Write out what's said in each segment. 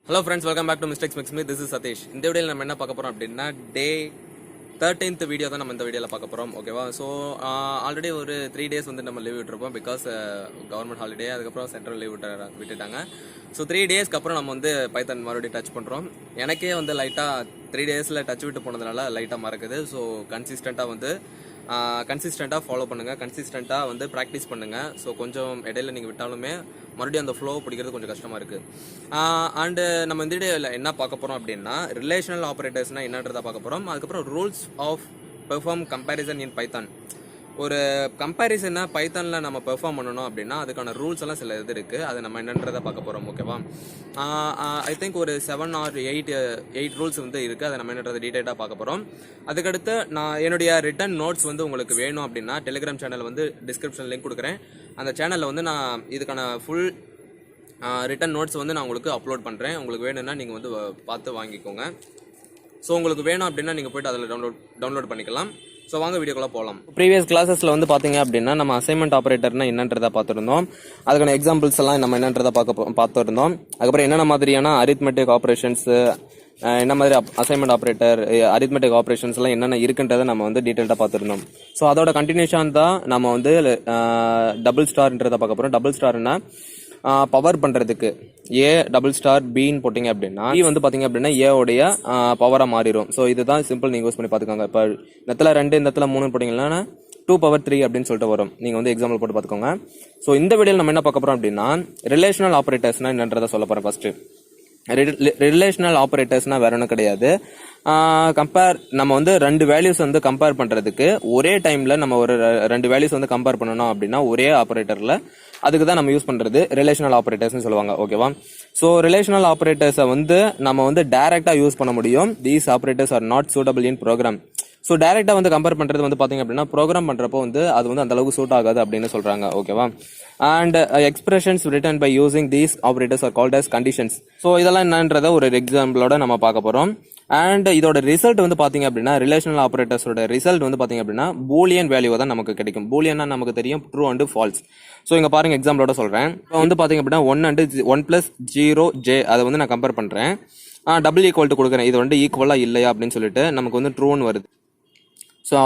Hello friends, welcome back to Mistakes Mix Me. This is Satish. இந்த வீடியோல நம்ம என்ன பார்க்க போறோம் அப்படின்னா டே 13th வீடியோ தான் நம்ம இந்த வீடியோல பார்க்க போறோம். ஓகேவா? ஸோ ஆல்ரெடி ஒரு 3 days வந்து நம்ம லீவ் விட்டுருப்போம் பிகாஸ் கவர்மெண்ட் ஹாலிடே, அதுக்கப்புறம் சென்ட்ரல் லீவ் விட்டுட்டாங்க. ஸோ 3 daysக்கு அப்புறம் நம்ம வந்து பைத்தான் மறுபடியும் டச் பண்ணுறோம். எனக்கே வந்து லைட்டாக 3 daysல டச் விட்டு போனதுனால லைட்டாக மறக்குது. ஸோ கன்சிஸ்டண்ட்டாக ஃபாலோ பண்ணுங்கள், கன்சிஸ்டண்ட்டாக வந்து ப்ராக்டிஸ் பண்ணுங்கள். ஸோ கொஞ்சம் இடையில நீங்கள் விட்டாலுமே மறுபடியும் அந்த ஃப்ளோ பிடிக்கிறது கொஞ்சம் கஷ்டமாக இருக்குது. அண்டு நம்ம இந்த வீடியோவில் என்ன பார்க்க போகிறோம் அப்படின்னா ரிலேஷனல் ஆப்ரேட்டர்ஸ்னால் என்னன்றதை பார்க்க போகிறோம். அதுக்கப்புறம் rules of perform comparison in Python. ஒரு கம்பேரிசனை பைத்தானில் நம்ம பெர்ஃபார்ம் பண்ணணும் அப்படின்னா அதுக்கான ரூல்ஸ் எல்லாம் சில இது இருக்குது. அது நம்ம என்னன்றதை பார்க்க போகிறோம். ஓகேவா? ஐ திங்க் ஒரு 7 or 8 ரூல்ஸ் வந்து இருக்குது. அதை நம்ம என்னன்றதை டீட்டெயிலாக பார்க்க போகிறோம். அதுக்கடுத்து நான் என்னுடைய ரிட்டன் நோட்ஸ் வந்து உங்களுக்கு வேணும் அப்படின்னா டெலிகிராம் சேனல் வந்து டிஸ்கிரிப்ஷன் லிங்க் கொடுக்குறேன். அந்த சேனலில் வந்து நான் இதுக்கான ஃபுல் ரிட்டன் நோட்ஸ் வந்து நான் உங்களுக்கு அப்லோட் பண்ணுறேன். உங்களுக்கு வேணும்னா நீங்கள் வந்து பார்த்து வாங்கிக்கோங்க. ஸோ உங்களுக்கு வேணும் அப்படின்னா நீங்கள் போய்ட்டு அதில் டவுன்லோட் பண்ணிக்கலாம். ஸோ வாங்க வீடியோக்குள்ள போகலாம். ப்ரீவியஸ் கிளாஸஸில் வந்து பார்த்தீங்க அப்படின்னா நம்ம அசைன்மெண்ட் ஆப்ரேட்டர்னா என்னன்றதை பார்த்துருந்தோம். அதுக்கான எக்ஸாம்பிள்ஸ் எல்லாம் நம்ம என்னன்றதை பார்த்துருந்தோம். அதுக்கப்புறம் என்னென்ன மாதிரியான அரித்மெட்டிக் ஆப்ரேஷன்ஸ், என்ன மாதிரி அசைன்மெண்ட் ஆப்ரேட்டர், அரித்மெட்டிக் ஆப்ரேஷன்ஸ் எல்லாம் என்னென்ன இருக்குன்றதை நம்ம வந்து டீட்டெயிலாக பார்த்துருந்தோம். ஸோ அதோட கண்டினியூஷன் தான் நம்ம வந்து டபுள் ஸ்டார்ன்றதை பார்க்க போகிறோம். டபுள் ஸ்டார்னா பவர் பண்ணுறதுக்கு ஏ டபுள் ஸ்டார் பின்னு போட்டிங்க அப்படின்னா பி வந்து பார்த்தீங்க அப்படின்னா ஏவுடைய பவராக மாறிடும். ஸோ இதுதான் சிம்பிள், நீங்கள் யூஸ் பண்ணி பார்த்துக்கோங்க. இப்போ இந்த இடத்துல 2 இந்த இடத்துல 3 போட்டிங்கன்னா 2^3 அப்படின்னு சொல்லிட்டு வரும். நீங்கள் வந்து எக்ஸாம்பிள் போட்டு பார்த்துக்கோங்க. ஸோ இந்த வீடியோவில் நம்ம என்ன பார்க்க போகிறோம் அப்படின்னா ரிலேஷனல் ஆப்ரேட்டர்ஸ்னா என்னன்றதை சொல்ல போகிறேன். ஃபர்ஸ்ட் ரிலேஷனல் ஆப்ரேட்டர்ஸ்னா வேற ஒன்றும் கிடையாது. நம்ம வந்து 2 வேல்யூஸ் வந்து கம்பேர் பண்றதுக்கு ஒரே டைம்ல நம்ம ஒரு 2 வேல்யூஸ் வந்து கம்பேர் பண்ணணும் அப்படின்னா ஒரே ஆப்ரேட்டர்ல அதுக்கு தான் நம்ம யூஸ் பண்றது ரிலேஷனல் ஆப்ரேட்டர்ஸ்னு சொல்லுவாங்க. ஓகேவா? ஸோ ரிலேஷனல் ஆப்ரேட்டர்ஸை வந்து நம்ம வந்து டைரக்டா யூஸ் பண்ண முடியும். These operators are not suitable in program. So டைரக்டா வந்து கம்பேர் பண்றது வந்து பாத்தீங்க அப்படின்னா ப்ரோக்ராம் பண்றப்போ வந்து அது வந்து அந்த அளவுக்கு சூட் ஆகாது அப்படின்னு சொல்றாங்க. ஓகேவா? And expressions written by using these operators are called as conditions. So இதெல்லாம் என்னன்றத ஒரு எக்ஸாம்பிளோட நம்ம பார்க்க போறோம். அண்ட் இதோட ரிசல்ட் வந்து பாத்தீங்க அப்படின்னா ரிலேஷனல் ஆப்ரேட்டர்ஸோட ரிசல்ட் வந்து பாத்தீங்க அப்படின்னா பூலியன் வேல்யூ தான் நமக்கு கிடைக்கும். பூலியன்னா நமக்கு தெரியும் ட்ரூ அண்ட் ஃபால்ஸ். ஸோ இங்க பாருங்க எக்ஸாம்பிளோட சொல்றேன். இப்போ வந்து பாத்தீங்க அப்படின்னா 1 and 1 + 0 j அதை வந்து நான் கம்பேர் பண்றேன். டபுள் ஈக்குவல் டு கொடுக்குறேன். இது வந்து ஈக்குவலா இல்லையா அப்படின்னு சொல்லிட்டு நமக்கு வந்து ட்ரூன்னு வருது. ஸோ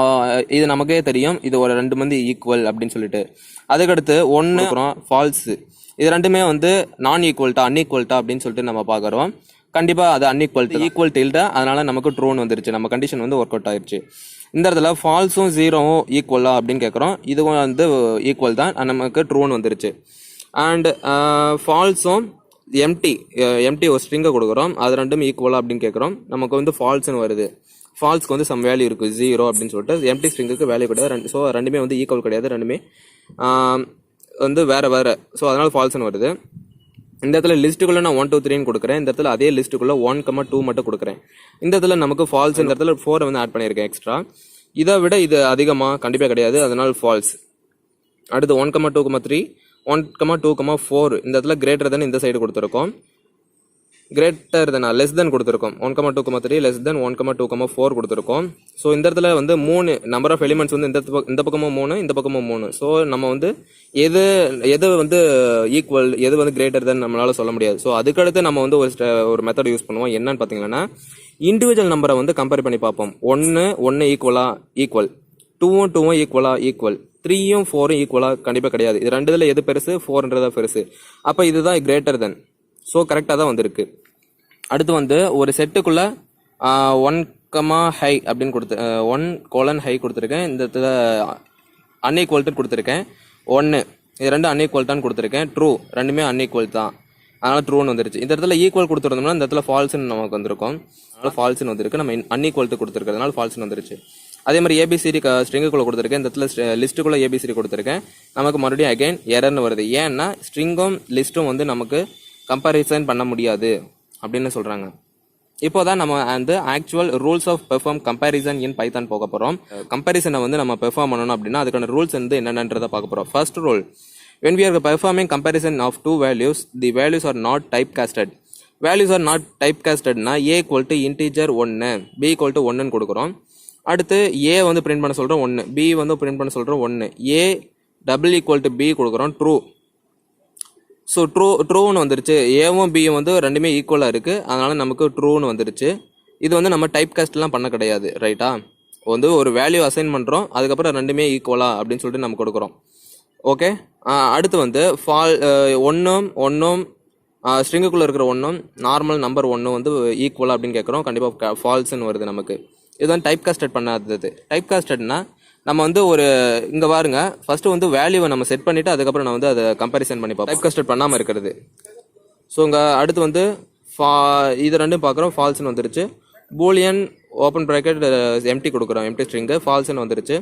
இது நமக்கே தெரியும் இது ஒரு 2 வந்து ஈக்குவல் அப்படின்னு சொல்லிட்டு. அதுக்கடுத்து 1 அப்புறம் ஃபால்ஸ், இது ரெண்டுமே வந்து நான் ஈக்குவல்ட்டா அன்ஈக்குவல்ட்டா அப்படின்னு சொல்லிட்டு நம்ம பார்க்குறோம். கண்டிப்பா அது ஈக்குவல் இல்ல, அதனால நமக்கு ட்ரூன்னு வந்துருச்சு. நம்ம கண்டிஷன் வந்து ஒர்க் அவுட் ஆயிருச்சு. இந்த இடத்துல ஃபால்ஸும் 0வும் ஈக்குவலா அப்படின்னு கேட்குறோம். இதுவும் வந்து ஈக்குவல் தான், நமக்கு ட்ரூன்னு வந்துருச்சு. அண்ட் ஃபால்ஸும் எம்டி ஒரு ஸ்ட்ரிங்கை கொடுக்குறோம், அது ரெண்டும் ஈக்குவலா அப்படின்னு கேட்குறோம். நமக்கு வந்து ஃபால்ஸ்னு வருது. ஃபால்ஸ்க்கு வந்து சம் வேல்யூ இருக்கு 0 அப்படின்னு சொல்லிட்டு. எம்டி ஸ்ட்ரிங்குக்கு வேல்யூ கிடையாது. ஸோ ரெண்டுமே வந்து ஈக்குவல் கிடையாது, ரெண்டுமே வந்து வேற. ஸோ அதனால ஃபால்ஸ்னு வருது. இந்த இடத்துல லிஸ்ட்டுக்குள்ள நான் 1 2 3 கொடுக்குறேன். இந்த இடத்துல அதே லிஸ்ட்டுக்குள்ள 1, 2 மட்டும் கொடுக்குறேன். இந்த இடத்துல நமக்கு ஃபால்ஸ், இந்த இடத்துல 4 வந்து ஆட் பண்ணியிருக்கேன் எக்ஸ்ட்ரா. இதை விட இது அதிகமா கண்டிப்பா கிடையாது, அதனால ஃபால்ஸ். அடுத்து 1, 2, 3 1, 2, 4 இந்த இடத்துல கிரேட்டர் தென் இந்த சைடு கொடுத்துருக்கோம். கிரேட்டர் தென் லெஸ் தென் கொடுத்துருக்கோம். 1, 2, 3 லெஸ் தென் 1, 2, 4 கொடுத்துருக்கோம். ஸோ இந்த இடத்துல வந்து 3 நம்பர் ஆஃப் எலிமெண்ட்ஸ் வந்து இந்த பக்கமும் 3 இந்த பக்கமும் 3. ஸோ நம்ம வந்து எது வந்து ஈக்குவல் எது வந்து கிரேட்டர் தென் நம்மளால சொல்ல முடியாது. ஸோ அதுக்கடுத்து நம்ம வந்து ஒரு மெத்தட் யூஸ் பண்ணுவோம். என்னன்னு பார்த்தீங்கன்னா இண்டிவிஜுவல் நம்பரை வந்து கம்பேர் பண்ணி பார்ப்போம். 1 ஈக்குவல், 2 ஈக்குவல், 3 4 ஈக்குவலா கண்டிப்பா கிடையாது. இது ரெண்டுல எது பெருசு? 4ன்றதா பெருசு. அப்ப இதுதான் கிரேட்டர் தென். ஸோ கரெக்டாக தான் வந்திருக்கு. அடுத்து வந்து ஒரு செட்டுக்குள்ள 1, ஹை அப்படின்னு 1 ஹை கொடுத்துருக்கேன். இந்த இடத்துல அன்ஈக்குவல்ட்டு கொடுத்துருக்கேன். 1 இது 2 அன்ஈக்குவல்ட்டான்னு கொடுத்துருக்கேன். ட்ரூ, ரெண்டுமே அன்ஈக்குவல் தான், அதனால ட்ரூன்னு வந்துருச்சு. இந்த இடத்துல ஈக்குவல் கொடுத்துருந்தோம்னா இந்த இடத்துல ஃபால்ஸ்ன்னு நமக்கு வந்திருக்கும். அதனால ஃபால்ஸ்ன்னு வந்திருக்கு. நம்ம அன்ஈக்குவல்ட்டு கொடுத்துருக்கிறதுனால ஃபால்ஸ்ன்னு வந்துருச்சு. அதே மாதிரி ஏபிசிடி ஸ்ட்ரிங்குக்குள்ள கொடுத்துருக்கேன். இந்த இடத்துல லிஸ்ட்டுக்குள்ள ஏபிசிடி கொடுத்துருக்கேன். நமக்கு மறுபடியும் அகைன் எரர்னு வருது. ஏன்னா ஸ்ட்ரிங்கும் லிஸ்ட்டும் வந்து நமக்கு கம்பேரிசன் பண்ண முடியாது அப்படின்னு சொல்றாங்க. இப்போதான் நம்ம அந்த actual rules of perform comparison in Python போக போறோம். கம்பேரிசனை வந்து நம்ம பெர்ஃபார்ம் பண்ணணும் அப்படின்னா அதுக்கான ரூல்ஸ் வந்து என்னன்றதை பார்க்க போறோம். First rule, when we are performing comparison of 2 values, the values are not typecasted. Values are not typecasted னா a equal to integer 1, b equal to 1 ன்னு கொடுக்குறோம். அடுத்து a வந்து பிரிண்ட் பண்ண சொல்றோம் 1, b வந்து பிரிண்ட் பண்ண சொல்றோம் 1, a double equal to b கொடுக்குறோம் ட்ரூ. ஸோ ட்ரூன்னு வந்துருச்சு. ஏவும் பியும் வந்து ரெண்டுமே ஈக்குவலாக இருக்குது, அதனால் நமக்கு ட்ரூன்னு வந்துருச்சு. இது வந்து நம்ம டைப் காஸ்ட்லாம் பண்ண கிடையாது, ரைட்டா? வந்து ஒரு வேல்யூ அசைன் பண்ணுறோம், அதுக்கப்புறம் ரெண்டுமே ஈக்குவலா அப்படின்னு சொல்லிட்டு நம்ம கொடுக்குறோம். ஓகே, அடுத்து வந்து ஒன்றும் ஸ்ட்ரிங்குக்குள்ளே இருக்கிற ஒன்றும் நார்மல் நம்பர் ஒன்று வந்து ஈக்குவலா அப்படின்னு கேட்குறோம். கண்டிப்பாக ஃபால்ஸ்ன்னு வருது நமக்கு. இது வந்து டைப் காஸ்டட் பண்ணாதது. டைப் காஸ்டட்னா நம்ம வந்து ஒரு இங்கே பாருங்க, ஃபர்ஸ்ட் வந்து வேல்யூவை நம்ம செட் பண்ணிவிட்டு அதுக்கப்புறம் நான் வந்து அதை கம்பேரிசன் பண்ணி பார்ப்போம். டைப் காஸ்டட் பண்ணாமல் இருக்கிறது. ஸோ இங்கே அடுத்து வந்து இது ரெண்டும் பார்க்குறோம், ஃபால்ஸ்ன்னு வந்துருச்சு. பூலியன் ஓப்பன் ப்ராக்கெட் எம்டி கொடுக்குறோம், எம்டி ஸ்ட்ரிங்கு ஃபால்ஸ்ன்னு வந்துருச்சு.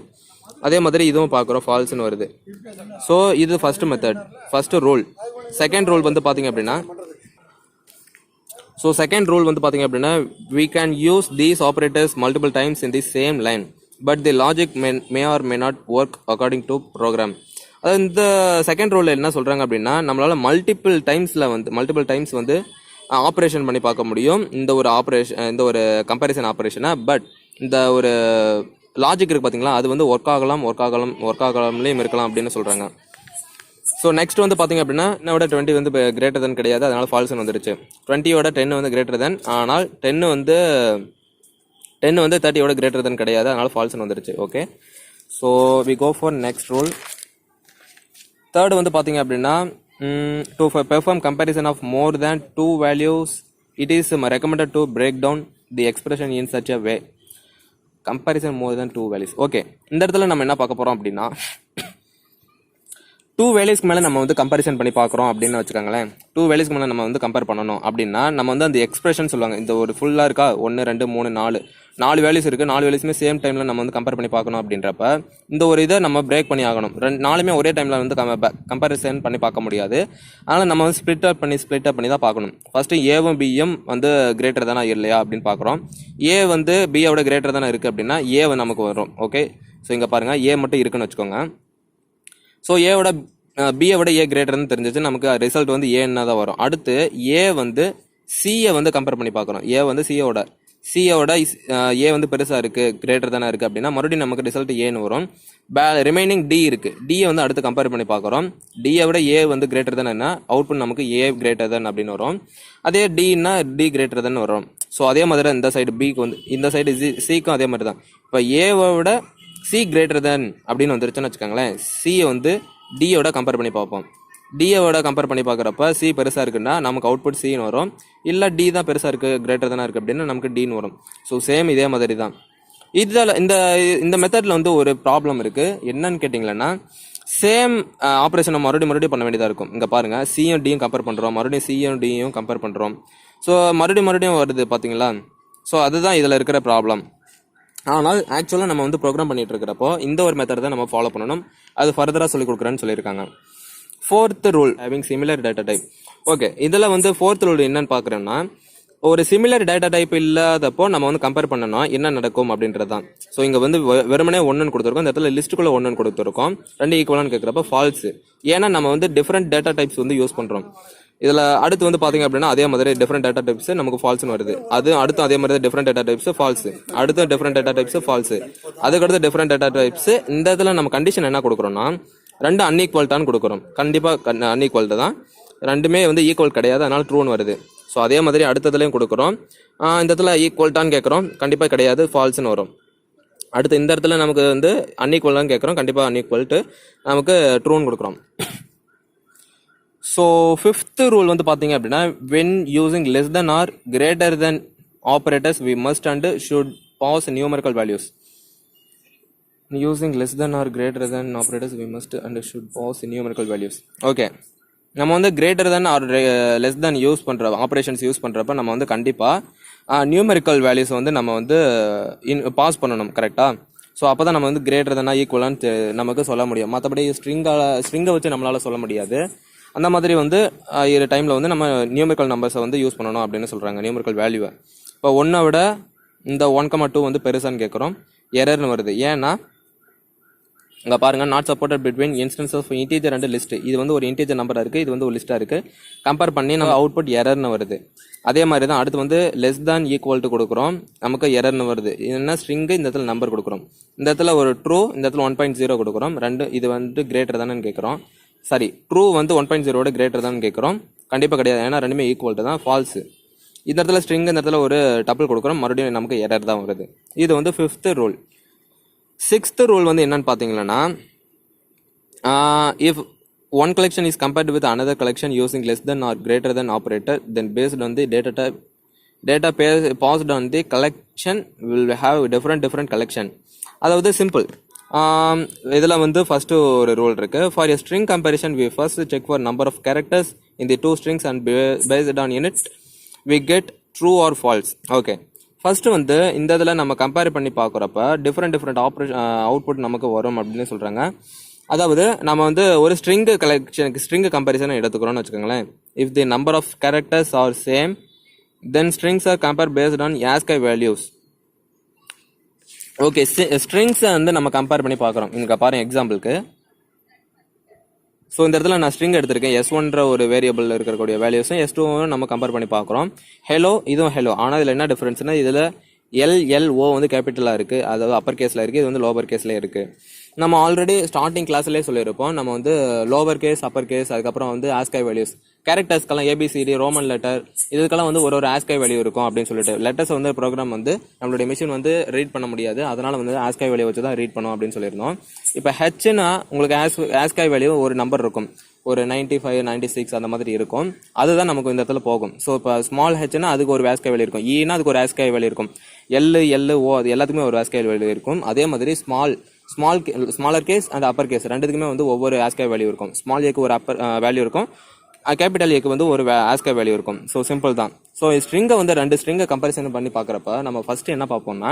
அதே மாதிரி இதுவும் பார்க்குறோம், ஃபால்ஸ்ன்னு வருது. ஸோ இது first method, first rule. Second rule வந்து பார்த்தீங்க அப்படின்னா we can use these operators multiple times in the same line, but the logic may or may not work according to program. அதாவது இந்த செகண்ட் ரூலில் என்ன சொல்கிறாங்க அப்படின்னா, நம்மளால் மல்டிபிள் டைம்ஸ் வந்து ஆப்ரேஷன் பண்ணி பார்க்க முடியும் இந்த ஒரு கம்பேரிசன் ஆப்ரேஷனை. பட் இந்த ஒரு லாஜிக் இருக்குது பார்த்தீங்களா, அது வந்து ஒர்க் ஆகலாம்லேயும் இருக்கலாம் அப்படின்னு சொல்கிறாங்க. ஸோ நெக்ஸ்ட் வந்து பார்த்தீங்க அப்படின்னா, என்னோட 20 வந்து கிரேட்டர் தென் கிடையாது, அதனால் ஃபால்ஸ்ன்னு வந்துருச்சு. 20யோட 10 வந்து கிரேட்டர் தென், ஆனால் 10 வந்து 30யோட கிரேட்டர் தென் கிடையாது, அதனால் ஃபால்ஸ்ன்னு வந்துருச்சு. Okay, so we go for next rule. Third வந்து பார்த்தீங்க அப்படின்னா, to perform comparison of more than 2 values, it is recommended to break down the expression in such a way. Comparison more than 2 values. Okay, இந்த இடத்துல நம்ம என்ன பார்க்க போகிறோம் அப்படின்னா, 2 வேல்யூஸ்க்கு மேலே நம்ம வந்து கம்பேரிசன் பண்ணி பார்க்குறோம் அப்படின்னு வச்சுக்கோங்களேன். 2 வேல்யூஸ்க்கு மேலே நம்ம வந்து கம்பேர் பண்ணணும் அப்படின்னா, நம்ம வந்து அந்த எக்ஸ்பிரஷன் சொல்லுவாங்க. இந்த ஒரு ஃபுல்லாக இருக்கா, 1 2 3 4 வேல்யூஸ் இருக்குது, 4 வேல்யூஸுமே சேம் டைமில் நம்ம வந்து கம்பேர் பண்ணி பார்க்கணும் அப்படின்றப்ப இந்த ஒரு இதை நம்ம பிரேக் பண்ணி ஆகணும். 4மே ஒரே டைமில் வந்து கம்பேரிசன் பண்ணி பார்க்க முடியாது. அதனால் நம்ம வந்து ஸ்ப்ளிட் அப் பண்ணி தான் பார்க்கணும். ஃபஸ்ட்டு ஏவும் பியும் வந்து கிரேட்டர் தானே இல்லையா அப்படின்னு பார்க்குறோம். ஏ வந்து பியோட கிரேட்டர் தானே இருக்குது அப்படின்னா ஏ வந்து நமக்கு வரும். ஓகே, ஸோ இங்கே பாருங்கள், ஏ மட்டும் இருக்குன்னு வச்சுக்கோங்க. ஸோ ஏவோட பியை விட ஏ கிரேட்டர்னு தெரிஞ்சிச்சு, நமக்கு ரிசல்ட் வந்து ஏன்னா தான் வரும். அடுத்து ஏ வந்து சியை வந்து கம்பேர் பண்ணி பார்க்குறோம். ஏ வந்து சியோட ஏ வந்து பெருசாக இருக்குது, கிரேட்டர் தானே இருக்குது அப்படின்னா மறுபடியும் நமக்கு ரிசல்ட் ஏன்னு வரும். ரிமைனிங் டி இருக்குது, டியை வந்து அடுத்து கம்பேர் பண்ணி பார்க்குறோம். டியை விட ஏ வந்து கிரேட்டர் தானேன்னா அவுட்புட் நமக்கு ஏ கிரேட்டர் தான் அப்படின்னு வரும். அதே டின்னா டி கிரேட்டர் தான் வரும். ஸோ அதே மாதிரி இந்த சைடு பிக்கு வந்து இந்த சைடு சிக்கும் அதே மாதிரி தான். இப்போ ஏவை விட சி கிரேட்டர் தென் அப்படின்னு வந்துருச்சுன்னு வச்சுக்கோங்களேன். சியை வந்து டியோட கம்பேர் பண்ணி பார்ப்போம். டியோட கம்பேர் பண்ணி பார்க்குறப்ப சி பெருசாக இருக்குன்னா நமக்கு அவுட்புட் சின்னு வரும். இல்லை டி தான் பெருசாக இருக்குது, கிரேட்டர் தானே இருக்குது அப்படின்னா நமக்கு டின்னு வரும். ஸோ சேம் இதே மாதிரி தான். இதில் இந்த மெத்தடில் வந்து ஒரு ப்ராப்ளம் இருக்குது. என்னன்னு கேட்டிங்களன்னா, சேம் ஆப்ரேஷனை மறுபடியும் பண்ண வேண்டியதாக இருக்கும். இங்கே பாருங்கள், சியும் டியும் கம்பேர் பண்ணுறோம், மறுபடியும் சியும் டியும் கம்பேர் பண்ணுறோம். ஸோ மறுபடியும் வருது பார்த்தீங்களா. ஸோ அதுதான் இதில் இருக்கிற ப்ராப்ளம். ஆனால் ஆக்சுவலாக நம்ம வந்து ப்ரோக்ராம் பண்ணிட்டு இருக்கிறப்போ இந்த ஒரு மெத்தட் தான் நம்ம ஃபாலோ பண்ணணும். அது ஃபர்தராக சொல்லிக் கொடுக்குறேன்னு சொல்லியிருக்காங்க. 4th rule, having similar data type. Okay, இதில் வந்து 4th ரூல் என்னன்னு பார்க்குறோன்னா, ஒரு சிமிலர் டேட்டா டைப் இல்லாதப்போ நம்ம வந்து கம்பேர் பண்ணணும் என்ன நடக்கும் அப்படின்றது தான். ஸோ இங்கே வந்து வெறுமனே 1 கொடுத்துருக்கோம், இந்த இடத்துல லிஸ்ட்டுக்குள்ளே 1 கொடுத்துருக்கோம். 2 ஈக்குவலான்னு கேட்குறப்ப ஃபால்ஸ். ஏன்னா நம்ம வந்து டிஃப்ரெண்ட் டேட்டா டைப்ஸ் வந்து யூஸ் பண்ணுறோம். இதில் அடுத்து வந்து பார்த்தீங்க அப்படின்னா அதே மாதிரி டிஃப்ரெண்ட் டேட்டா டைப்ஸ் நமக்கு ஃபால்ஸ்னு வருது. அடுத்து அதே மாதிரி டிஃப்ரெண்ட் டேட்டா டைப்ஸ் ஃபால்ஸ், அடுத்து டிஃப்ரெண்ட் டேட்டா டைப்ஸ் ஃபால்ஸ், அதுக்கடுத்து டிஃப்ரெண்ட் டேட்டா டைப்ஸ். இந்த இதில் நம்ம கண்டிஷன் என்ன கொடுக்குறோம்னா, 2 அன்ஈக்குவல்ட்டான்னு கொடுக்குறோம். கண்டிப்பாக அன்ஈக்குவல்ட்டு தான், ரெண்டுமே வந்து ஈக்குவல் கிடையாது, அதனால ட்ரூன்னு வருது. ஸோ அதே மாதிரி அடுத்ததுலையும் கொடுக்குறோம். இந்த இடத்துல ஈக்குவல்ட்டான்னு கேட்குறோம், கண்டிப்பாக கிடையாது, ஃபால்ஸ்னு வரும். அடுத்து இந்த இடத்துல நமக்கு வந்து அன்ஈக்குவலான்னு கேட்குறோம், கண்டிப்பாக அன்ஈக்குவல்ட்டு நமக்கு ட்ரூன்னு கொடுக்குறோம். ஸோ 5th ரூல் வந்து பார்த்தீங்க அப்படின்னா, when using less than or greater than operators we must and should pass numerical values. Using less than or greater than operators we must and should pass numerical values. Okay, நம்ம வந்து greater than or less than use பண்ணுற operations use பண்ணுறப்ப நம்ம வந்து கண்டிப்பாக numerical values வந்து நம்ம வந்து பாஸ் பண்ணணும், கரெக்டாக? ஸோ அப்போ தான் நம்ம வந்து கிரேட்டர் தென்னா ஈக்குவலான்னு நமக்கு சொல்ல முடியும். மற்றபடி ஸ்ட்ரிங்கை வச்சு நம்மளால் சொல்ல முடியாது. அந்த மாதிரி வந்து டைமில் வந்து நம்ம நியூமரிக்கல் நம்பர்ஸை வந்து யூஸ் பண்ணணும் அப்படின்னு சொல்கிறாங்க, நியூமரிக்கல் வேல்யூவை. இப்போ 1 விட இந்த 1,2 வந்து பெருசான்னு கேட்குறோம், எரர்னு வருது. ஏன்னா இங்கே பாருங்கள், not supported between instance of integer and list. இது வந்து ஒரு இன்டீஜர் நம்பராக இருக்குது, இது வந்து ஒரு லிஸ்ட்டாக இருக்குது. கம்பேர் பண்ணி நம்ம அவுட்புட் எரர்னு வருது. அதே மாதிரி தான் அடுத்து வந்து லெஸ் தான் ஈக்குவல் டு கொடுக்குறோம், நமக்கு எரர்னு வருது. என்ன ஸ்ட்ரிங்கு, இந்த இடத்துல நம்பர் கொடுக்குறோம். இந்த இடத்துல ஒரு ட்ரூ, இந்த இடத்துல 1.0 கொடுக்குறோம். இது வந்து கிரேட்டர் தானேன்னு கேட்குறோம். சாரி ட்ரூ வந்து 1.0 கிரேட்டர் தான் கேட்குறோம். கண்டிப்பாக கிடையாது, ஏன்னா ரெண்டுமே ஈக்குவல் தான், ஃபால்ஸு. இந்த இடத்துல ஸ்ட்ரிங், இந்த இடத்துல ஒரு டப்பிள் கொடுக்குறோம், மறுபடியும் நமக்கு எரர் தான் வருது. இது வந்து 5th ரூல். 6th ரூல் வந்து என்னன்னு பார்த்தீங்கன்னா, if one collection is compared with another collection using less than or greater than operator, then based on the data passed on the collection will have different collection. அதாவது simple. இதில் வந்து first ஒரு rule இருக்குது. For a string comparison we first check for number of characters in the two strings and based on it we get true or false. Okay, first வந்து இந்த இதில் நம்ம compare பண்ணி பார்க்குறப்ப டிஃப்ரெண்ட் அவுட்புட் நமக்கு வரும் அப்படின்னு சொல்கிறாங்க. அதாவது நம்ம வந்து ஒரு ஸ்ட்ரிங் கம்பேரிசனை எடுத்துக்கிறோம்னு வச்சுக்கோங்களேன். If the number of characters are same then strings are compare based on ASCII values. Okay, ஸ்ட்ரிங்ஸை வந்து நம்ம கம்பேர் பண்ணி பார்க்குறோம். இங்கே பாருங்க எக்ஸாம்பிளுக்கு. ஸோ இந்த இடத்துல நான் ஸ்ட்ரிங் எடுத்திருக்கேன். S1ன்ற ஒரு வேரியபிள் இருக்கக்கூடிய வேல்யூஸும் S2 நம்ம கம்பேர் பண்ணி பார்க்குறோம். ஹெலோ, இதுவும் ஹெலோ. ஆனால் இதில் என்ன டிஃப்ரென்ஸ்னா, இதில் LLO வந்து கேபிட்டலாக இருக்குது, அதாவது அப்பர் கேஸில் இருக்குது, இது வந்து லோவர் கேஸில் இருக்குது. நம்ம ஆல்ரெடி ஸ்டார்டிங் கிளாஸ்லேயே சொல்லியிருப்போம், நம்ம வந்து லோவர் கேஸ், அப்பர் கேஸ், அதுக்கப்புறம் வந்து ASCII வேல்யூஸ், கேரக்டர்ஸ்க்கெல்லாம் ABCD, ரோமன் லெட்டர், இதுக்கெல்லாம் வந்து ஒரு ASCII வேல்யூ இருக்கும் அப்படின்னு சொல்லிட்டு. லெட்டர்ஸ் வந்து ப்ரோக்ராம் வந்து நம்மளுடைய மிஷின் வந்து ரீட் பண்ண முடியாது, அதனால் வந்து ASCII வேல்யூ வச்சு தான் ரீட் பண்ணும் அப்படின்னு சொல்லியிருந்தோம். இப்போ ஹெச்னா உங்களுக்கு ASCII வேல்யூ ஒரு நம்பர் இருக்கும், ஒரு 95, 96 அந்த மாதிரி இருக்கும். அதுதான் நமக்கு இந்த இடத்துல போகும். ஸோ இப்போ ஸ்மால் ஹெச்னா அதுக்கு ஒரு ASCII வேல்யூ இருக்கும், ஈனா அதுக்கு ஒரு ASCII வேல்யூ இருக்கும், LO அது எல்லாத்துக்குமே ஒரு ASCII வேல்யூ இருக்கும். அதே மாதிரி smaller case and upper case ரெண்டுக்குமே வந்து ஒவ்வொரு ASCII வேல்யூ இருக்கும். ஸ்மால் ஏக்கு ஒரு அப்பர் வேல்யூ இருக்கும், கேபிட்டல் ஏக்கு வந்து ஒரு ASCII வேல்யூ இருக்கும். ஸோ சிம்பிள் தான். ஸோ ஸ்ட்ரிங்கை வந்து ரெண்டு ஸ்ட்ரிங்கை கம்பேரிசன் பண்ணி பார்க்குறப்ப நம்ம ஃபஸ்ட்டு என்ன பார்ப்போம்னா,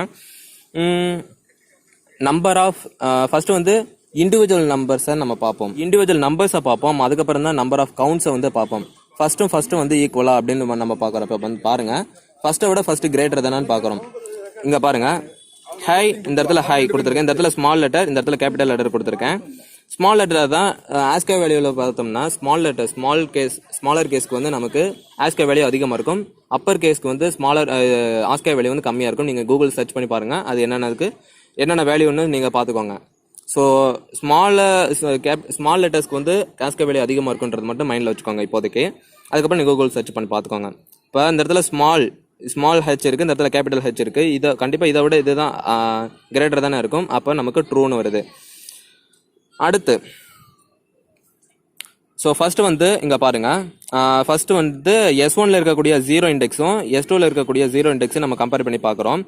நம்பர் ஆஃப் ஃபஸ்ட்டு வந்து இண்டிவிஜுவல் நம்பர்ஸை நம்ம பார்ப்போம். இண்டிவிஜுவல் நம்பர்ஸை பார்ப்போம், அதுக்கப்புறம் தான் நம்பர் ஆஃப் கவுண்ட்ஸை வந்து பார்ப்போம். ஃபஸ்ட்டு வந்து ஈக்குவலா அப்படின்னு நம்ம பார்க்குறப்ப வந்து பாருங்கள், ஃபஸ்ட்டை விட ஃபஸ்ட்டு கிரேட்டர் தானு பார்க்குறோம். இங்கே பாருங்கள், ஹை, இந்த இடத்துல ஹை கொடுத்துருக்கேன், இந்த இடத்துல ஸ்மால் லெட்டர், இந்த இடத்துல கேபிட்டல் லெட்டர் கொடுத்துருக்கேன். ஸ்மால் லெட்டர் தான் ASCII வேல்யூவில் பார்த்தோம்னா ஸ்மாலர் கேஸ்க்கு வந்து நமக்கு ASCII வேல்யூ அதிகமாக இருக்கும், அப்பர் கேஸ்க்கு வந்து ASCII வேல்யூ வந்து கம்மியாக இருக்கும். நீங்கள் கூகுள் சர்ச் பண்ணி பாருங்கள், அது என்னென்ன வேல்யூன்னு நீங்கள் பார்த்துக்கோங்க. ஸோ ஸ்மால் லெட்டர்ஸ்க்கு வந்து ASCII வேல்யூ அதிகமாக இருக்குன்றது மட்டும் மைண்டில் வச்சுக்கோங்க இப்போதைக்கு. அதுக்கப்புறம் நீங்கள் கூகுள் சர்ச் பண்ணி பார்த்துக்கோங்க. இப்போ இந்த இடத்துல ஸ்மால் ஹெச் இருக்குது, இந்த இடத்துல கேபிட்டல் ஹெச் இருக்குது. இதை கண்டிப்பாக இதை விட இதுதான் கிரேட்டர் தானே இருக்கும். அப்போ நமக்கு ட்ரூன்னு வருது. அடுத்து ஸோ ஃபஸ்ட்டு வந்து இங்கே பாருங்கள், ஃபஸ்ட்டு வந்து S1ல் இருக்கக்கூடிய 0 இண்டெக்ஸும் S2ல் இருக்கக்கூடிய 0 இண்டெக்ஸும் நம்ம கம்பேர் பண்ணி பார்க்குறோம்.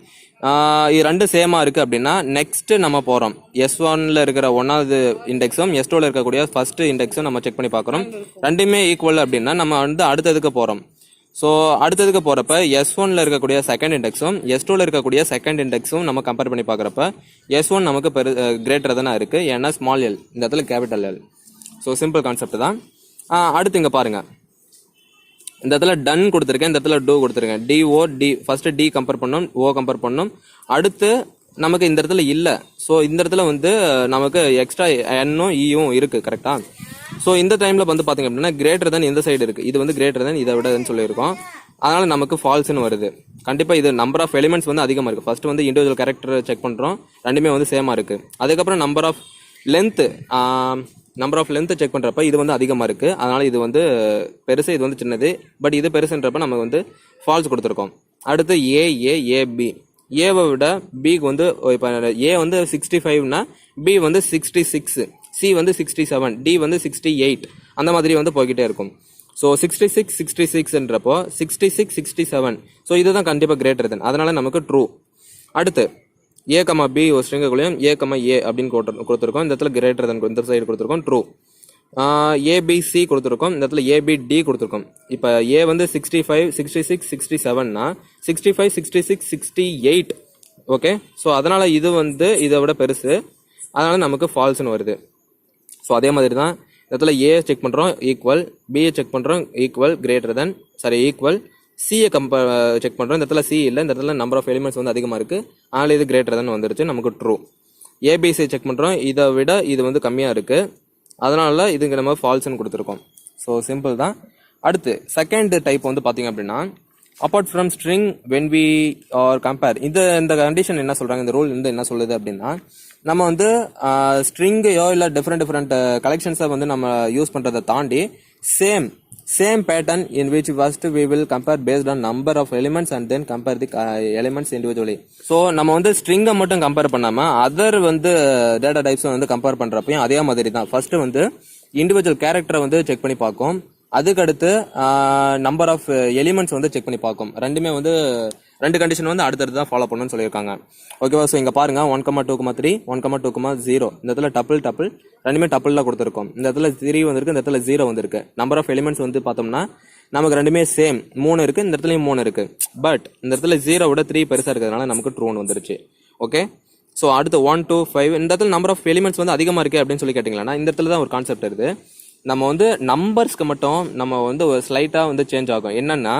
இது ரெண்டு சேமாக இருக்குது அப்படின்னா நெக்ஸ்ட்டு நம்ம போகிறோம். S1ல் இருக்கிற 1வது இண்டெக்ஸும் S2ல் இருக்கக்கூடிய ஃபஸ்ட்டு இண்டெக்ஸும் நம்ம செக் பண்ணி பார்க்குறோம். ரெண்டுமே ஈக்குவல் அப்படின்னா நம்ம வந்து அடுத்ததுக்கு போகிறோம். ஸோ அடுத்ததுக்கு போகிறப்ப S1ல் இருக்கக்கூடிய செகண்ட் இண்டெக்ஸும் S2ல் இருக்கக்கூடிய செகண்ட் இண்டெக்ஸும் நம்ம கம்பேர் பண்ணி பார்க்குறப்ப S1 நமக்கு கிரேட்டர் தானே இருக்குது, ஏன்னா ஸ்மால் எல், இந்த இடத்துல capital L. So simple concept தான். அடுத்து இங்கே பாருங்கள், இந்த இடத்துல டன் கொடுத்துருக்கேன், இந்த இடத்துல டூ கொடுத்துருக்கேன். ஃபஸ்ட்டு டி கம்பேர் பண்ணோம், O கம்பேர் பண்ணோம். அடுத்து நமக்கு இந்த இடத்துல இல்லை. ஸோ இந்த இடத்துல வந்து நமக்கு எக்ஸ்ட்ரா என்னும் ஈயும் இருக்குது, கரெக்டாக? ஸோ இந்த டைமில் வந்து பார்த்திங்க அப்படின்னா கிரேட்டர் தான் இந்த சைடு இருக்குது, இது வந்து கிரேட்டர் தான் இதை விடன்னு சொல்லியிருக்கோம். அதனால் நமக்கு ஃபால்ஸ்னு வருது. கண்டிப்பாக இது நம்பர் ஆஃப் எலிமெண்ட்ஸ் வந்து அதிகமாக இருக்குது. ஃபஸ்ட்டு வந்து இண்டிவிஜுவல் கேரக்டர் செக் பண்ணுறோம், ரெண்டுமே வந்து சேமாக இருக்குது. அதுக்கப்புறம் நம்பர் ஆஃப் லென்த்து செக் பண்ணுறப்ப இது வந்து அதிகமாக இருக்குது, அதனால் இது வந்து பெருசு, இது வந்து சின்னது. பட் இது பெருசுன்றப்ப நம்ம வந்து ஃபால்ஸ் கொடுத்துருக்கோம். அடுத்து ஏபி, ஏவை விட பிக்கு வந்து இப்போ ஏ வந்து 65னா பி வந்து 66, சி வந்து 67, டி வந்து 68, அந்த மாதிரி வந்து போய்கிட்டே இருக்கும். ஸோ 66ன்றப்போ 6667, ஸோ இதுதான் கண்டிப்பாக கிரேட்டர் தென், அதனால் நமக்கு ட்ரூ. அடுத்து A,B ஒரு ஸ்ட்ரிங்குக்குள்ளேயும் A,A அப்படின்னு கொடுத்துருக்கோம். இந்த இடத்துல கிரேட்டர் தென் இந்த சைடு கொடுத்துருக்கோம், ட்ரூ. ABC கொடுத்துருக்கோம், இந்த இடத்துல ABD கொடுத்துருக்கோம். இப்போ A வந்து 65, 66, 67னா 65, 66, 68. ஓகே, ஸோ அதனால் இது வந்து இதை விட பெருசு, அதனால் நமக்கு ஃபால்ஸ்னு வருது. ஸோ அதே மாதிரி தான் இந்த இடத்துல ஏ செக் பண்ணுறோம் ஈக்குவல், பிஏ செக் பண்ணுறோம் ஈக்குவல், கிரேட்டர் தென், ஈக்குவல். சியை செக் பண்ணுறோம், இந்த இடத்துல சி இல்லை, இந்த இடத்துல நம்பர் ஆஃப் எலிமெண்ட்ஸ் வந்து அதிகமாக இருக்குது, அதனால் இது கிரேட்டர் தென் வந்துருச்சு, நமக்கு ட்ரூ. ஏபிசி செக் பண்ணுறோம், இதை விட இது வந்து கம்மியாக இருக்குது, அதனால இதுங்க நம்ம ஃபால்ஸ்ன்னு கொடுத்துருக்கோம். ஸோ சிம்பிள் தான். அடுத்து செகண்ட் டைப் வந்து பார்த்திங்க அப்படின்னா apart from string when we are compare இந்த கண்டிஷன் என்ன சொல்றாங்க, இந்த ரூல் வந்து என்ன சொல்லுது அப்படின்னா, நம்ம வந்து ஸ்ட்ரிங்கையோ இல்லை டிஃப்ரெண்ட் கலெக்ஷன்ஸை வந்து நம்ம யூஸ் பண்ணுறதை தாண்டி same pattern in which first we will compare based on number of elements and then compare the elements individually. So நம்ம வந்து ஸ்ட்ரிங்கை மட்டும் கம்பேர் பண்ணாமல் அதர் வந்து டேட்டா டைப்ஸை வந்து கம்பேர் பண்ணுறப்பையும் அதே மாதிரி தான். ஃபர்ஸ்ட் வந்து இண்டிவிஜுவல் கேரக்டரை வந்து செக் பண்ணி பார்க்கும், அதுக்கடுத்து நம்பர் ஆஃப் எலிமெண்ட்ஸ் வந்து செக் பண்ணி பார்க்கும். ரெண்டுமே வந்து ரெண்டு கண்டிஷன் வந்து அடுத்தடுத்து தான் ஃபாலோ பண்ணணும்னு சொல்லியிருக்காங்க. ஓகேவா? ஸோ இங்கே பாருங்க 1,2,3 1,2,0 இந்த இடத்துல டப்பிள் ரெண்டுமே டப்பிளில் கொடுத்துருக்கோம். இந்த இடத்துல 3 வந்திருக்கு, இந்த இடத்துல 0 வந்திருக்கு. நம்பர் ஆஃப் எலிமெண்ட்ஸ் வந்து பார்த்தோம்னா நமக்கு ரெண்டுமே சேம் 3 இருக்கு, இந்த இடத்துலையும் 3 இருக்கு. பட் இந்த இடத்துல 0 விட 3 பெருசாக இருக்கிறதுனால நமக்கு ட்ரூன்னு வந்துருச்சு. ஓகே, ஸோ அடுத்து 1 2 5 இந்த இடத்துல நம்பர் ஆஃப் எலிமெண்ட்ஸ் வந்து அதிகமாக இருக்கு அப்படின்னு சொல்லி கேட்டிங்களா, இந்த இடத்துல தான் ஒரு கான்செப்ட் இருக்குது. நம்ம வந்து நம்பர்ஸ்க்கு மட்டும் நம்ம வந்து ஒரு ஸ்லைட்டாக வந்து சேஞ்ச் ஆகும். என்னன்னா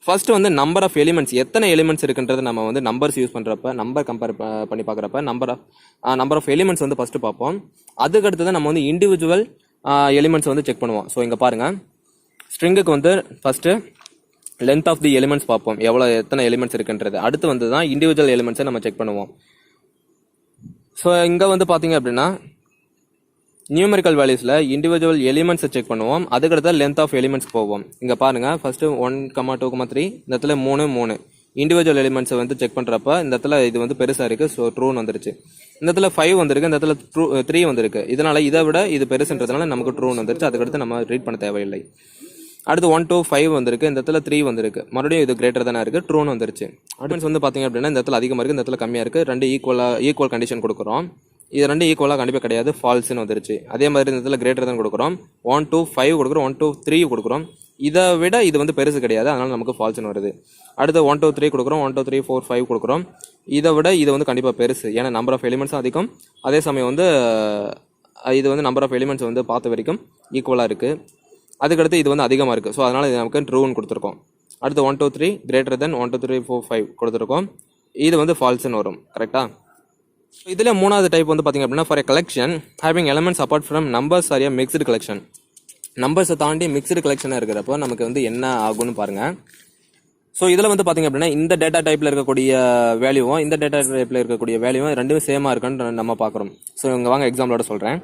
ஃபர்ஸ்ட் வந்து நம்பர் ஆஃப் எலிமெண்ட்ஸ், எத்தனை எலிமெண்ட்ஸ் இருக்குன்றது நம்ம வந்து நம்பர்ஸ் யூஸ் பண்ணுறப்ப நம்பர் கம்பேர் பண்ணி பார்க்குறப்ப நம்பர் ஆஃப் எலிமெண்ட்ஸ் வந்து ஃபர்ஸ்ட் பார்ப்போம். அதுக்கடுத்து தான் நம்ம வந்து இண்டிவிஜுவல் எலிமெண்ட்ஸ் வந்து செக் பண்ணுவோம். ஸோ இங்கே பாருங்க, ஸ்ட்ரிங்குக்கு வந்து first length of the elements பார்ப்போம், எத்தனை எலிமெண்ட்ஸ் இருக்குன்றது. அடுத்து வந்து தான் இண்டிவிஜுவல் எலிமெண்ட்ஸை நம்ம செக் பண்ணுவோம். ஸோ இங்கே வந்து பார்த்தீங்க அப்படின்னா நியூமெரிக்கல் வேல்யூஸில் இண்டிவிஜுவல் எலிமெண்ட்ஸை செக் பண்ணுவோம், அதுக்கடுத்து லென்த் ஆஃப் எலிமெண்ட்ஸ் போவோம். இங்கே பாருங்க, ஃபர்ஸ்ட் 1,2,3 இந்த இடத்துல 3 இண்டிவிஜுவல் எலிமெண்ட்ஸை வந்து செக் பண்ணுறப்ப இந்த இடத்துல இது வந்து பெருசாக இருக்குது, ஸோ ட்ரூன்னு வந்துருச்சு. இந்த இடத்துல 5 வந்திருக்கு, இந்த இடத்துல 3 வந்திருக்கு. இதனால இதை விட இது பெருசுன்றதுனால நமக்கு ட்ரூன்னு வந்துருச்சு. அதுக்கடுத்து நம்ம ரீட் பண்ண தேவையில்லை. அடுத்து 1 2 5 வந்திருக்கு, இந்த இடத்துல 3 வந்திருக்கு, மறுபடியும் இது கிரேட்டர் தானே இருக்குது, ட்ரூன்னு வந்துருச்சு. அடுத்து வந்து பார்த்தீங்க அப்படின்னா இந்த இடத்துல அதிகமாக இருக்குது, இந்த இடத்துல கம்மியாக இருக்குது. ரெண்டு ஈக்குவல் கண்டிஷன் கொடுக்குறோம். இது ரெண்டு ஈக்குவலாக கண்டிப்பாக கிடையாது, ஃபால்ஸ்ன்னு வந்துருச்சு. அதே மாதிரி இந்த இடத்துல கிரேட்டர் தான் கொடுக்குறோம். 1 2 5 கொடுக்குறோம், 1 2 3 கொடுக்குறோம். இதை விட இது வந்து பெருசு கிடையாது, அதனால நமக்கு ஃபால்ஸ்ன்னு வருது. அடுத்து 1 2 3 கொடுக்குறோம், 1 2 3 4 5 கொடுக்குறோம். இதை விட இது வந்து கண்டிப்பாக பெருசு, ஏன்னா நம்பர் ஆஃப் எலிமெண்ட்ஸும் அதிகம். அதே சமயம் வந்து இது வந்து நம்பர் ஆஃப் எலிமெண்ட்ஸ் வந்து பார்த்த வரைக்கும் ஈக்குவலாக இருக்குது. அதுக்கடுத்து இது வந்து அதிகமாக இருக்குது, ஸோ அதனால் இது நமக்கு ட்ரூன்னு கொடுத்துருக்கோம். அடுத்து 1 2 3 கிரேட்டர் தென் 1 2 3 4 5 கொடுத்துருக்கோம். இது வந்து ஃபால்ஸ்ன்னு வரும். கரெக்டாக? இதில் மூணாவது டைப் வந்து பார்த்தீங்க அப்படின்னா for a collection having elements apart from numbers are a mixed collection. நம்பர்ஸை தாண்டி மிக்ஸ்டு கலெக்ஷனாக இருக்கிறப்போ நமக்கு வந்து என்ன ஆகும்னு பாருங்கள். ஸோ இதில் வந்து பார்த்தீங்க அப்படின்னா இந்த டேட்டா டைப்பில் இருக்கக்கூடிய வேல்யூவும் இந்த டேட்டா டைப்பில் இருக்கக்கூடிய வேல்யூவும் ரெண்டுமே சேமாக இருக்குன்னு நம்ம பார்க்குறோம். ஸோ இங்கே வாங்க எக்ஸாம்பிளோட சொல்கிறேன்.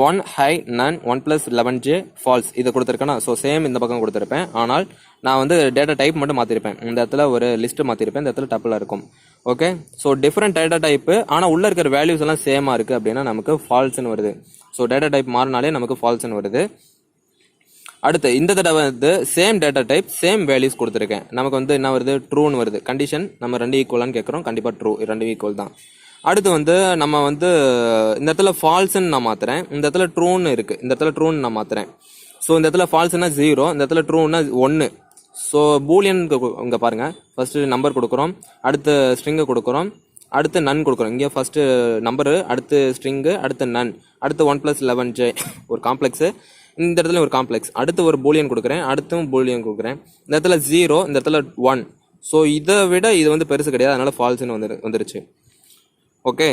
1 high none 1 plus 11j falls இதை கொடுத்துருக்கேன்னா, ஸோ சேம் இந்த பக்கம் கொடுத்துருப்பேன். ஆனால் நான் வந்து டேட்டா டைப் மட்டும் மாற்றிருப்பேன். இந்த இடத்துல ஒரு லிஸ்ட்டு மாற்றிருப்பேன், இந்த இடத்துல டப்பில் இருக்கும். Okay, so different data type ஆனால் உள்ளே இருக்கிற வேல்யூஸ் எல்லாம் சேமாக இருக்குது அப்படின்னா நமக்கு ஃபால்ஸ்ன்னு வருது. ஸோ டேட்டா டைப் மாறினாலே நமக்கு ஃபால்ஸ்ன்னு வருது. அடுத்து இந்த தடவை வந்து same data type same values கொடுத்துருக்கேன், நமக்கு வந்து என்ன வருது, ட்ரூன்னு வருது. கண்டிஷன் நம்ம ரெண்டு ஈக்குவலான்னு கேட்குறோம், கண்டிப்பாக ட்ரூ, ரெண்டு ஈக்குவல் தான். அடுத்து வந்து நம்ம வந்து இந்த இடத்துல ஃபால்ஸ்ன்னு நான் மாற்றுறேன், இந்த இடத்துல ட்ரூன்னு இருக்குது, இந்த இடத்துல ட்ரூன்னு நான் மாற்றுறேன். ஸோ இந்த இடத்துல ஃபால்ஸ்னா 0, இந்த இடத்துல ட்ரூன்னா 1. ஸோ பூலியன் இங்கே பாருங்கள், ஃபர்ஸ்ட் நம்பர் கொடுக்குறோம், அடுத்து ஸ்ட்ரிங்கை கொடுக்குறோம், அடுத்து நன் கொடுக்குறோம். இங்கே ஃபர்ஸ்ட் நம்பரு, அடுத்து ஸ்ட்ரிங்கு, அடுத்து நன், அடுத்து 1 plus 11j ஒரு காம்ப்ளெக்ஸு, இந்த இடத்துல ஒரு காம்ப்ளெக்ஸ், அடுத்து ஒரு பூலியன் கொடுக்குறேன், அடுத்தும் பூலியன் கொடுக்குறேன். இந்த இடத்துல 0, இந்த இடத்துல 1. ஸோ இதை விட இது வந்து பெருசு கிடையாது, அதனால ஃபால்ஸ்ன்னு வந்துருச்சு. ஓகே,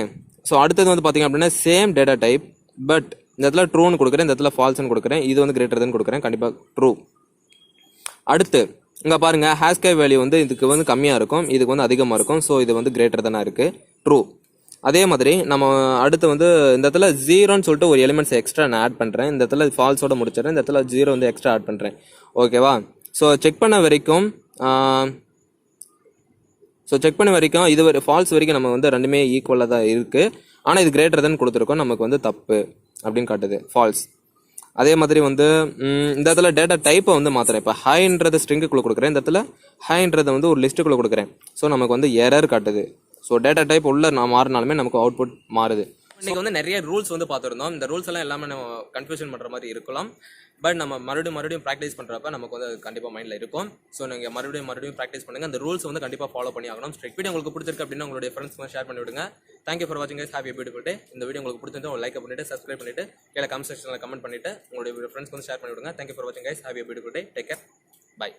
ஸோ அடுத்தது வந்து பார்த்தீங்க அப்படின்னா சேம் டேட்டா டைப் பட் இந்த இடத்துல ட்ரூன்னு கொடுக்குறேன், இந்த இடத்துல ஃபால்ஸ்ன்னு கொடுக்குறேன், இது வந்து கிரேட்டர் தென் கொடுக்குறேன், கண்டிப்பாக ட்ரூ. அடுத்து இங்கே பாருங்கள், ஹேஷ்கே வேல்யூ வந்து இதுக்கு வந்து கம்மியாக இருக்கும், இதுக்கு வந்து அதிகமாக இருக்கும். ஸோ இது வந்து கிரேட்டர் தானே இருக்குது, ட்ரூ. அதே மாதிரி நம்ம அடுத்து வந்து இந்த இடத்துல 0ன்னு சொல்லிட்டு ஒரு எலிமெண்ட்ஸ் எக்ஸ்ட்ரா நான் ஆட் பண்ணுறேன், இந்த இடத்துல ஃபால்ஸோட முடிச்சிடறேன், இந்த இடத்துல 0 வந்து எக்ஸ்ட்ரா ஆட் பண்ணுறேன். ஓகேவா? ஸோ செக் பண்ண வரைக்கும் இது ஒரு ஃபால்ஸ் வரைக்கும் நம்ம வந்து ரெண்டுமே ஈக்குவலாக தான் இருக்குது. ஆனால் இது கிரேட்டர் தென் கொடுத்துருக்கோம், நமக்கு வந்து தப்பு அப்படின்னு காட்டுது, ஃபால்ஸ். அதே மாதிரி வந்து இந்த இடத்துல டேட்டா டைப்பை வந்து மாற்றுறேன். இப்போ ஹைன்றது ஸ்ட்ரிங்குக்குள்ளே கொடுக்குறேன், இந்த இடத்துல ஹைன்றதை வந்து ஒரு லிஸ்ட்டுக்குள்ளே கொடுக்குறேன். ஸோ நமக்கு வந்து எரர் காட்டுது. ஸோ டேட்டா டைப் உள்ள நான் மாறினாலுமே நமக்கு அவுட்புட் மாறுது. இன்னைக்கு வந்து நிறைய ரூல்ஸ் வந்து பார்த்துருந்தோம். இந்த ரூல்ஸ் எல்லாம் எல்லாமே நம்ம கன்ஃபியூஷன் பண்ணுற மாதிரி இருக்கலாம். பட் நம்ம மறுபடியும் ப்ராக்டிஸ் பண்ணுறப்ப நமக்கு வந்து கண்டிப்பாக மைண்டில் இருக்கும். ஸோ நீங்கள் மறுபடியும் ப்ராக்டிஸ் பண்ணுங்கள். அந்த ரூல்ஸ் வந்து கண்டிப்பாக ஃபாலோ பண்ணி ஆகணும். ஸ்ட்ரிக் வீடியோ உங்களுக்கு பிடிச்சிருக்கு அப்படின்னா உங்களுடைய ஃப்ரெண்ட்ஸ் ஷேர் பண்ணி விடுங்க. தேங்க்யூ ஃபார் வாட்சிங் கைஸ். ஹேவ் எ பியூட்டிஃபுல் டே. இந்த வீடியோ உங்களுக்கு பிடிச்சிருந்தா ஒரு லைக் பண்ணிட்டு சப்ஸ்கிரைப் பண்ணிட்டு கீழே கமெண்ட் செக்ஷனில் கமெண்ட் பண்ணிட்டு உங்களுடைய ஃப்ரெண்ட்ஸ் வந்து ஷேர் பண்ணி விடுங்க. தேங்க்யூ ஃபார் வாட்சிங் guys. Have a beautiful day. Take care. By.